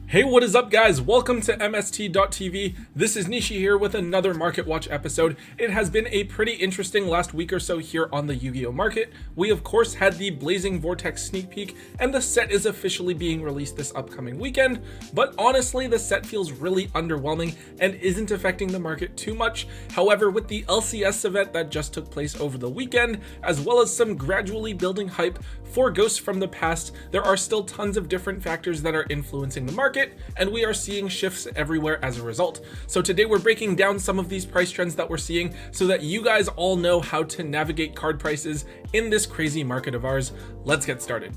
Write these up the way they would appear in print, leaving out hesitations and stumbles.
Hey, what is up guys? Welcome to MST.TV. This is Nishi here with another Market Watch episode. It has been a pretty interesting last week or so here on the Yu-Gi-Oh market. We of course had the Blazing Vortex sneak peek and the set is officially being released this upcoming weekend, but honestly the set feels really underwhelming and isn't affecting the market too much. However, with the LCS event that just took place over the weekend, as well as some gradually building hype for Ghosts from the Past, there are still tons of different factors that are influencing the market, and we are seeing shifts everywhere as a result. So today we're breaking down some of these price trends that we're seeing so that you guys all know how to navigate card prices in this crazy market of ours. Let's get started.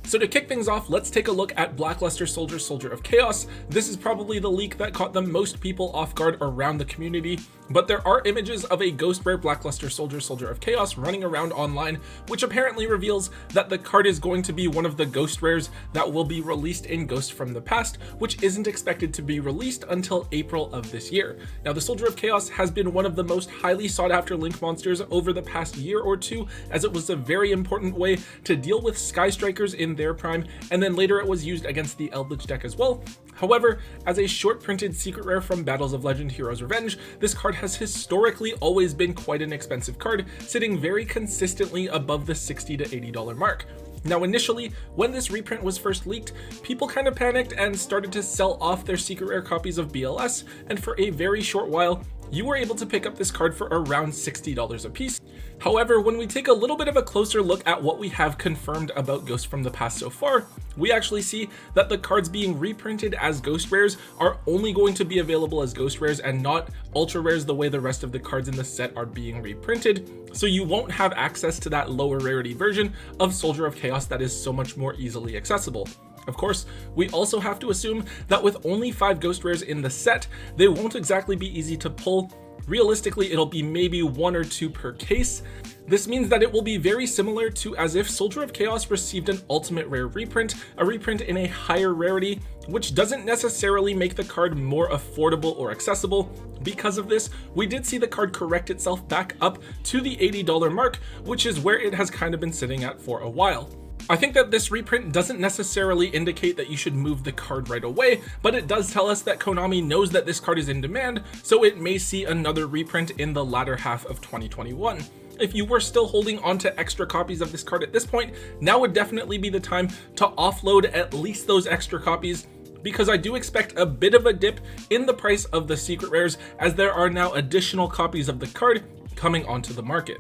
So to kick things off, let's take a look at Blackluster Soldier, Soldier of Chaos. This is probably the leak that caught the most people off guard around the community, but there are images of a Ghost Rare Blackluster Soldier, Soldier of Chaos running around online, which apparently reveals that the card is going to be one of the Ghost Rares that will be released in Ghost from the Past, which isn't expected to be released until April of this year. Now, the Soldier of Chaos has been one of the most highly sought after Link monsters over the past year or two, as it was a very important way to deal with Sky Strikers in their prime, and then later it was used against the Eldritch deck as well. However, as a short printed secret rare from Battles of Legend Heroes Revenge, this card has historically always been quite an expensive card, sitting very consistently above the $60 to $80 mark. Now initially, when this reprint was first leaked, people kind of panicked and started to sell off their secret rare copies of BLS, and for a very short while, you were able to pick up this card for around $60 a piece. However, when we take a little bit of a closer look at what we have confirmed about Ghost from the Past so far, we actually see that the cards being reprinted as Ghost Rares are only going to be available as Ghost Rares and not Ultra Rares the way the rest of the cards in the set are being reprinted. So you won't have access to that lower rarity version of Soldier of Chaos that is so much more easily accessible. Of course, we also have to assume that with only 5 Ghost Rares in the set, they won't exactly be easy to pull. Realistically, it'll be maybe 1 or 2 per case. This means that it will be very similar to as if Soldier of Chaos received an Ultimate Rare reprint, a reprint in a higher rarity, which doesn't necessarily make the card more affordable or accessible. Because of this, we did see the card correct itself back up to the $80 mark, which is where it has kind of been sitting at for a while. I think that this reprint doesn't necessarily indicate that you should move the card right away, but it does tell us that Konami knows that this card is in demand, so it may see another reprint in the latter half of 2021. If you were still holding on to extra copies of this card at this point, now would definitely be the time to offload at least those extra copies, because I do expect a bit of a dip in the price of the secret rares as there are now additional copies of the card coming onto the market.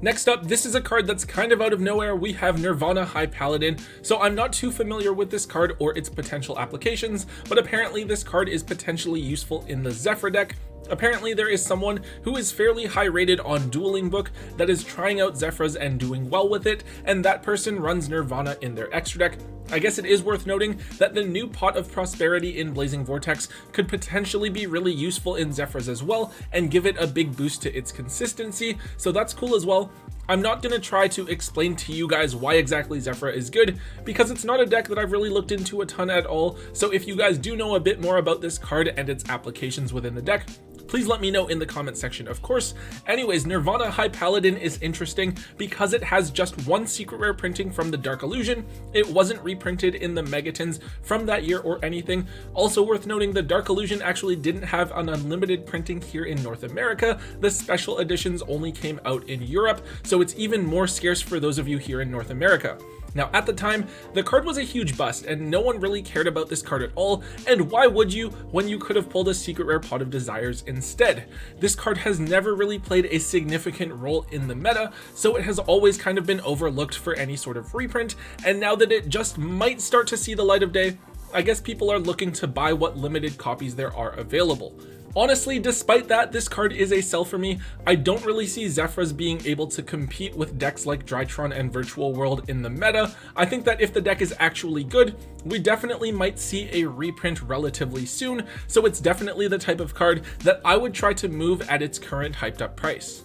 Next up, this is a card that's kind of out of nowhere. We have Nirvana High Paladin. So I'm not too familiar with this card or its potential applications, but apparently this card is potentially useful in the Zephyr deck. Apparently there is someone who is fairly high rated on Dueling Book that is trying out Zephyrs and doing well with it, and that person runs Nirvana in their extra deck. I guess it is worth noting that the new Pot of Prosperity in Blazing Vortex could potentially be really useful in Zephyrs as well and give it a big boost to its consistency, so that's cool as well. I'm not going to try to explain to you guys why exactly Zephyr is good, because it's not a deck that I've really looked into a ton at all, so if you guys do know a bit more about this card and its applications within the deck, please let me know in the comment section, of course. Anyways, Nirvana High Paladin is interesting because it has just 1 secret rare printing from the Dark Illusion. It wasn't reprinted in the Megatons from that year or anything. Also worth noting, the Dark Illusion actually didn't have an unlimited printing here in North America. The special editions only came out in Europe, so it's even more scarce for those of you here in North America. Now at the time, the card was a huge bust and no one really cared about this card at all, and why would you when you could have pulled a secret rare Pot of Desires instead? This card has never really played a significant role in the meta, so it has always kind of been overlooked for any sort of reprint, and now that it just might start to see the light of day, I guess people are looking to buy what limited copies there are available. Honestly, despite that, this card is a sell for me. I don't really see Zephyrs being able to compete with decks like Drytron and Virtual World in the meta. I think that if the deck is actually good, we definitely might see a reprint relatively soon, so it's definitely the type of card that I would try to move at its current hyped up price.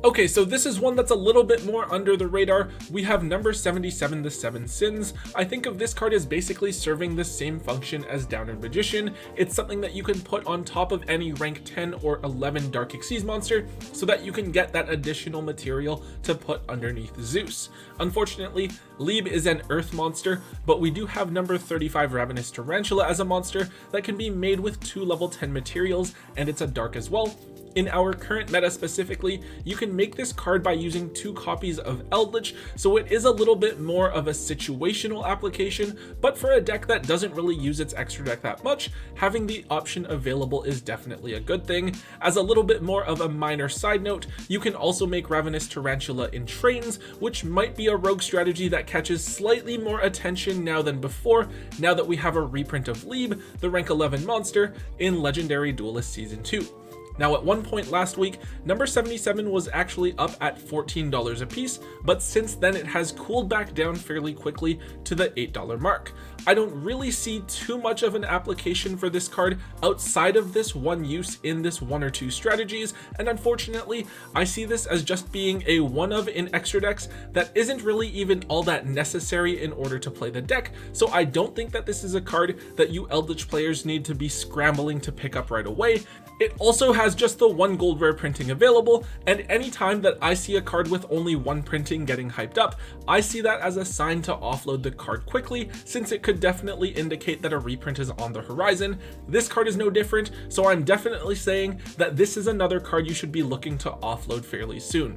Okay, so this is one that's a little bit more under the radar. We have number 77, the Seven Sins. I think of this card as basically serving the same function as Downed Magician. It's something that you can put on top of any rank 10 or 11 Dark Xyz monster so that you can get that additional material to put underneath Zeus. Unfortunately, Lieb is an earth monster, but we do have number 35 Ravenous Tarantula as a monster that can be made with 2 level 10 materials, and it's a dark as well. In our current meta specifically, you can make this card by using 2 copies of Eldritch, so it is a little bit more of a situational application, but for a deck that doesn't really use its extra deck that much, having the option available is definitely a good thing. As a little bit more of a minor side note, you can also make Ravenous Tarantula in trains, which might be a rogue strategy that catches slightly more attention now than before, now that we have a reprint of Lieb, the rank 11 monster, in Legendary Duelist Season 2. Now at one point last week, number 77 was actually up at $14 a piece, but since then it has cooled back down fairly quickly to the $8 mark. I don't really see too much of an application for this card outside of this one use in this 1 or 2 strategies, and unfortunately, I see this as just being a one of in extra decks that isn't really even all that necessary in order to play the deck, so I don't think that this is a card that you Eldritch players need to be scrambling to pick up right away. It also has just the 1 gold rare printing available, and anytime that I see a card with only 1 printing getting hyped up, I see that as a sign to offload the card quickly, since it could definitely indicate that a reprint is on the horizon. This card is no different, so I'm definitely saying that this is another card you should be looking to offload fairly soon.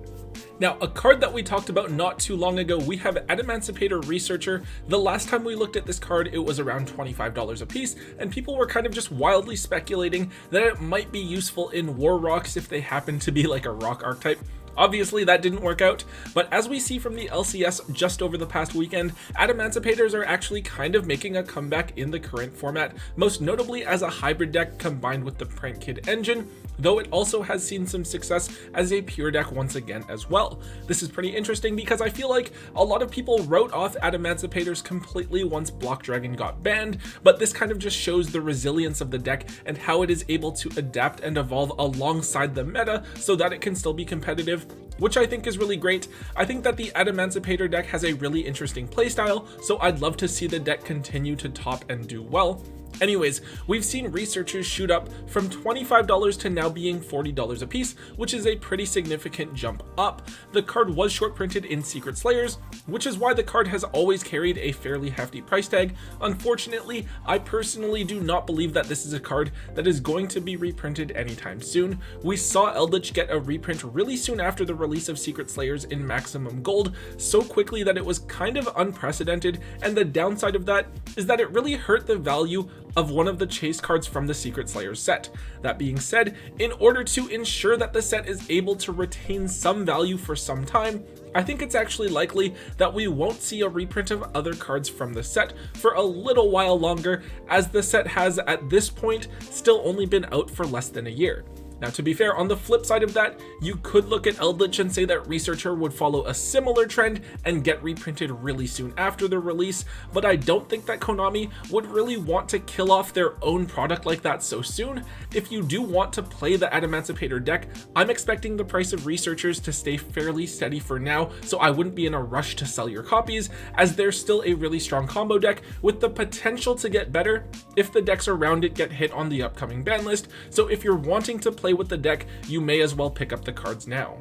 Now, a card that we talked about not too long ago, we have Atemancipator Researcher. The last time we looked at this card, it was around $25 a piece, and people were kind of just wildly speculating that it might be useful in War Rocks if they happen to be like a rock archetype. Obviously that didn't work out, but as we see from the LCS just over the past weekend, Atemancipators are actually kind of making a comeback in the current format, most notably as a hybrid deck combined with the Prank Kid engine, though it also has seen some success as a pure deck once again as well. This is pretty interesting because I feel like a lot of people wrote off Atemancipators completely once Block Dragon got banned, but this kind of just shows the resilience of the deck and how it is able to adapt and evolve alongside the meta so that it can still be competitive, which I think is really great. I think that the Atemancipator deck has a really interesting playstyle, so I'd love to see the deck continue to top and do well. Anyways, we've seen researchers shoot up from $25 to now being $40 a piece, which is a pretty significant jump up. The card was short printed in Secret Slayers, which is why the card has always carried a fairly hefty price tag. Unfortunately, I personally do not believe that this is a card that is going to be reprinted anytime soon. We saw Eldritch get a reprint really soon after the release of Secret Slayers in Maximum Gold, so quickly that it was kind of unprecedented, and the downside of that is that it really hurt the value of one of the chase cards from the Secret Slayers set. That being said, in order to ensure that the set is able to retain some value for some time, I think it's actually likely that we won't see a reprint of other cards from the set for a little while longer, as the set has at this point still only been out for less than a year. Now, to be fair, on the flip side of that, you could look at Eldritch and say that Researcher would follow a similar trend and get reprinted really soon after the release, but I don't think that Konami would really want to kill off their own product like that so soon. If you do want to play the Atemancipator deck, I'm expecting the price of Researchers to stay fairly steady for now, so I wouldn't be in a rush to sell your copies, as they're still a really strong combo deck with the potential to get better if the decks around it get hit on the upcoming ban list. So if you're wanting to play with the deck, you may as well pick up the cards now.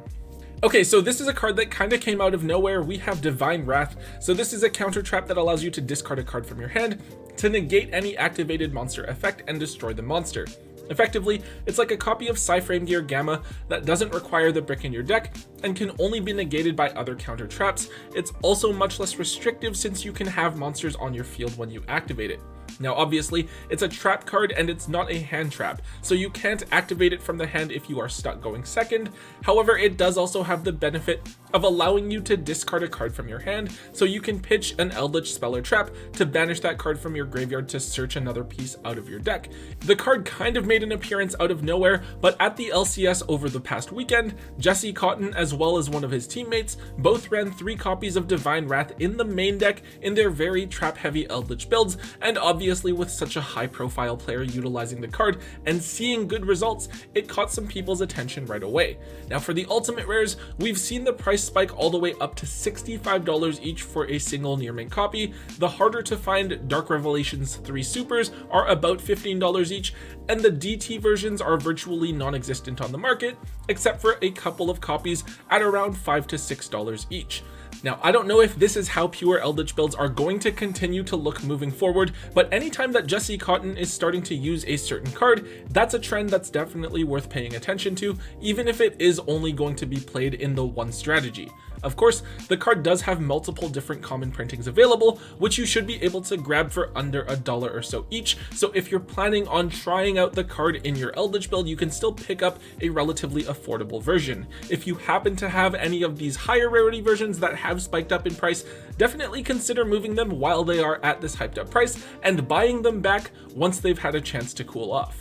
Okay, so this is a card that kind of came out of nowhere. We have Divine Wrath. So this is a counter trap that allows you to discard a card from your hand to negate any activated monster effect and destroy the monster. Effectively, it's like a copy of Psyframe Gear Gamma that doesn't require the brick in your deck and can only be negated by other counter traps. It's also much less restrictive since you can have monsters on your field when you activate it. Now obviously, it's a trap card and it's not a hand trap, so you can't activate it from the hand if you are stuck going second. However, it does also have the benefit of allowing you to discard a card from your hand so you can pitch an Eldritch Spell or Trap to banish that card from your graveyard to search another piece out of your deck. The card kind of made an appearance out of nowhere, but at the LCS over the past weekend, Jesse Cotton as well as one of his teammates both ran 3 copies of Divine Wrath in the main deck in their very trap heavy Eldritch builds, and obviously with such a high profile player utilizing the card and seeing good results, it caught some people's attention right away. Now for the ultimate rares, we've seen the price spike all the way up to $65 each for a single near mint copy. The harder to find Dark Revelations 3 supers are about $15 each, and the DT versions are virtually non-existent on the market, except for a couple of copies at around $5 to $6 each. Now, I don't know if this is how pure Eldritch builds are going to continue to look moving forward, but anytime that Jesse Cotton is starting to use a certain card, that's a trend that's definitely worth paying attention to, even if it is only going to be played in the one strategy. Of course, the card does have multiple different common printings available, which you should be able to grab for under $1 or so each, so if you're planning on trying out the card in your Eldritch build, you can still pick up a relatively affordable version. If you happen to have any of these higher rarity versions that have spiked up in price, definitely consider moving them while they are at this hyped up price and buying them back once they've had a chance to cool off.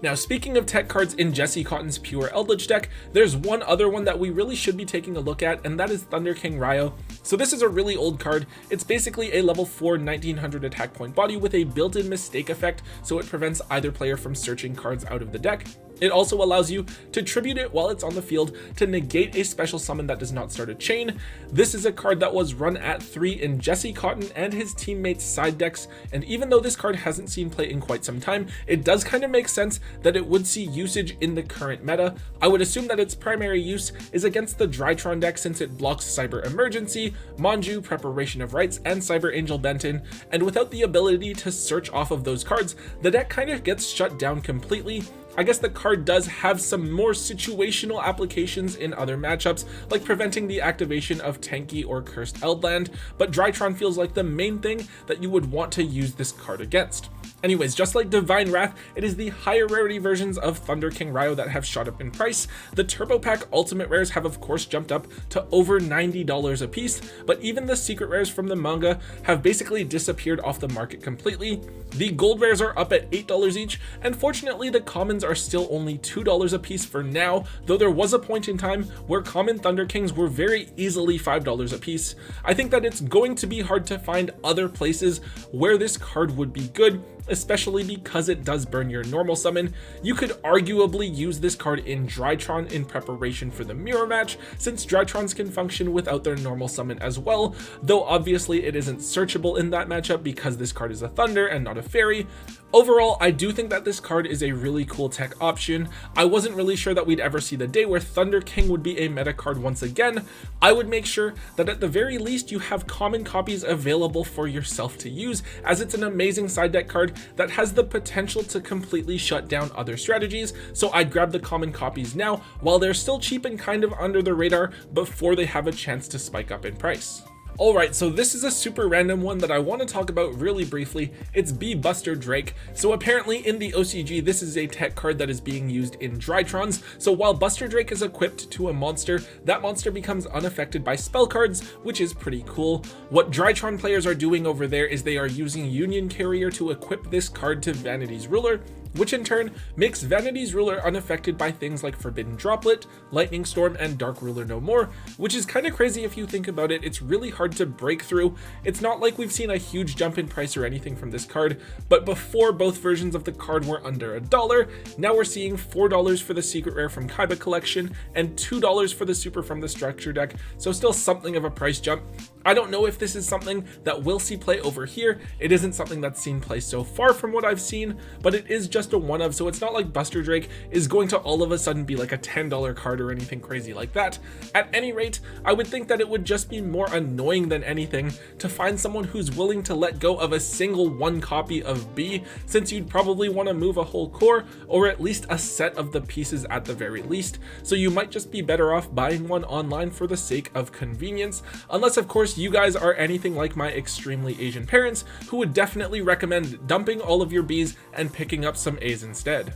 Now, speaking of tech cards in Jesse Cotton's pure Eldritch deck, there's one other one that we really should be taking a look at, and that is Thunder King Rio. So this is a really old card. It's basically a level 4 1900 attack point body with a built-in mistake effect, so it prevents either player from searching cards out of the deck. It also allows you to tribute it while it's on the field to negate a special summon that does not start a chain. This is a card that was run at 3 in Jesse Cotton and his teammates' side decks, and even though this card hasn't seen play in quite some time, it does kind of make sense that it would see usage in the current meta. I would assume that its primary use is against the Drytron deck since it blocks Cyber Emergency, Manju, Preparation of Rites, and Cyber Angel Benton, and without the ability to search off of those cards, the deck kind of gets shut down completely. I guess the card does have some more situational applications in other matchups, like preventing the activation of tanky or cursed Eldland, but Drytron feels like the main thing that you would want to use this card against. Anyways, just like Divine Wrath, it is the higher rarity versions of Thunder King Rio that have shot up in price. The Turbo Pack Ultimate Rares have of course jumped up to over $90 a piece, but even the secret rares from the manga have basically disappeared off the market completely. The gold rares are up at $8 each, and fortunately the commons are still only $2 a piece for now, though there was a point in time where common Thunder Kings were very easily $5 a piece. I think that it's going to be hard to find other places where this card would be good, especially because it does burn your normal summon. You could arguably use this card in Drytron in preparation for the mirror match, since Drytrons can function without their normal summon as well, though obviously it isn't searchable in that matchup because this card is a Thunder and not a Fairy. Overall, I do think that this card is a really cool tech option. I wasn't really sure that we'd ever see the day where Thunder King would be a meta card once again. I would make sure that at the very least you have common copies available for yourself to use, as it's an amazing side deck card that has the potential to completely shut down other strategies, so I'd grab the common copies now while they're still cheap and kind of under the radar before they have a chance to spike up in price. Alright, so this is a super random one that I want to talk about really briefly. It's Bee Buster Drake. So apparently in the OCG, this is a tech card that is being used in Drytrons. So while Buster Drake is equipped to a monster, that monster becomes unaffected by spell cards, which is pretty cool. What Drytron players are doing over there is they are using Union Carrier to equip this card to Vanity's Ruler, which in turn makes Vanity's Ruler unaffected by things like Forbidden Droplet, Lightning Storm, and Dark Ruler No More, which is kind of crazy if you think about it. It's really hard to break through. It's not like we've seen a huge jump in price or anything from this card, but before both versions of the card were under $1, now we're seeing $4 for the secret rare from Kaiba Collection and $2 for the super from the structure deck, so still something of a price jump. I don't know if this is something that we'll see play over here. It isn't something that's seen play so far from what I've seen, but it is just a one of, so it's not like Buster Drake is going to all of a sudden be like a $10 card or anything crazy like that. At any rate, I would think that it would just be more annoying than anything to find someone who's willing to let go of a single one copy of B, since you'd probably want to move a whole core or at least a set of the pieces at the very least, so you might just be better off buying one online for the sake of convenience, unless of course you guys are anything like my extremely Asian parents, who would definitely recommend dumping all of your Bs and picking up some As instead.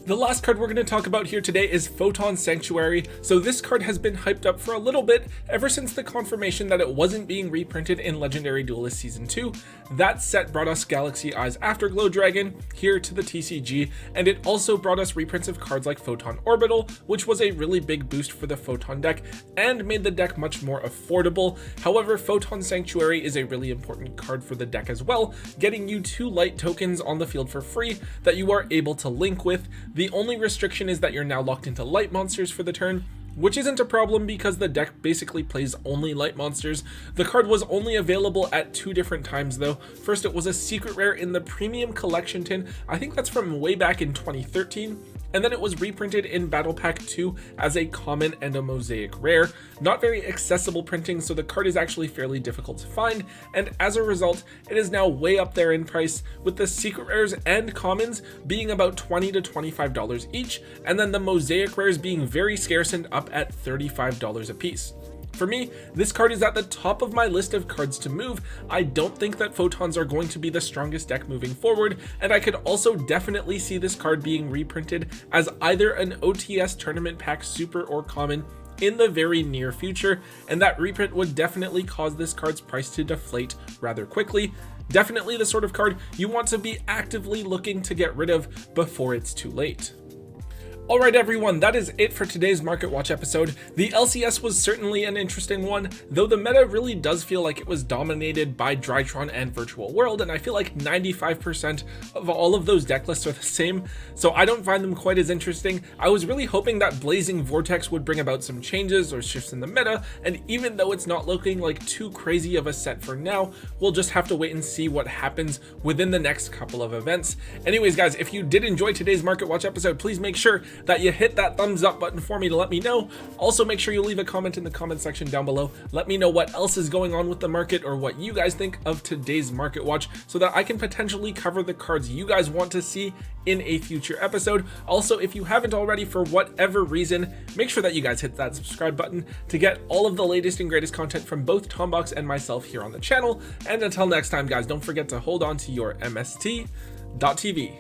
The last card we're going to talk about here today is Photon Sanctuary. So this card has been hyped up for a little bit ever since the confirmation that it wasn't being reprinted in Legendary Duelist Season 2. That set brought us Galaxy Eyes Afterglow Dragon here to the TCG, and it also brought us reprints of cards like Photon Orbital, which was a really big boost for the Photon deck and made the deck much more affordable. However, Photon Sanctuary is a really important card for the deck as well, getting you 2 light tokens on the field for free that you are able to link with. The only restriction is that you're now locked into light monsters for the turn, which isn't a problem because the deck basically plays only light monsters. The card was only available at 2 different times though. First, it was a secret rare in the premium collection tin. I think that's from way back in 2013. And then it was reprinted in Battle Pack 2 as a common and a mosaic rare. Not very accessible printing, so the card is actually fairly difficult to find, and as a result, it is now way up there in price, with the secret rares and commons being about $20 to $25 each, and then the mosaic rares being very scarce and up at $35 a piece. For me, this card is at the top of my list of cards to move. I don't think that Photons are going to be the strongest deck moving forward, and I could also definitely see this card being reprinted as either an OTS Tournament Pack Super or Common in the very near future, and that reprint would definitely cause this card's price to deflate rather quickly. Definitely the sort of card you want to be actively looking to get rid of before it's too late. Alright everyone, that is it for today's Market Watch episode. The LCS was certainly an interesting one, though the meta really does feel like it was dominated by Drytron and Virtual World, and I feel like 95% of all of those deck lists are the same, so I don't find them quite as interesting. I was really hoping that Blazing Vortex would bring about some changes or shifts in the meta, and even though it's not looking like too crazy of a set for now, we'll just have to wait and see what happens within the next couple of events. Anyways guys, if you did enjoy today's Market Watch episode, please make sure that you hit that thumbs up button for me to let me know. Also make sure you leave a comment in the comment section down below. Let me know what else is going on with the market or what you guys think of today's Market Watch so that I can potentially cover the cards you guys want to see in a future episode. Also, if you haven't already for whatever reason, make sure that you guys hit that subscribe button to get all of the latest and greatest content from both Tombox and myself here on the channel. And until next time guys, don't forget to hold on to your MST.TV.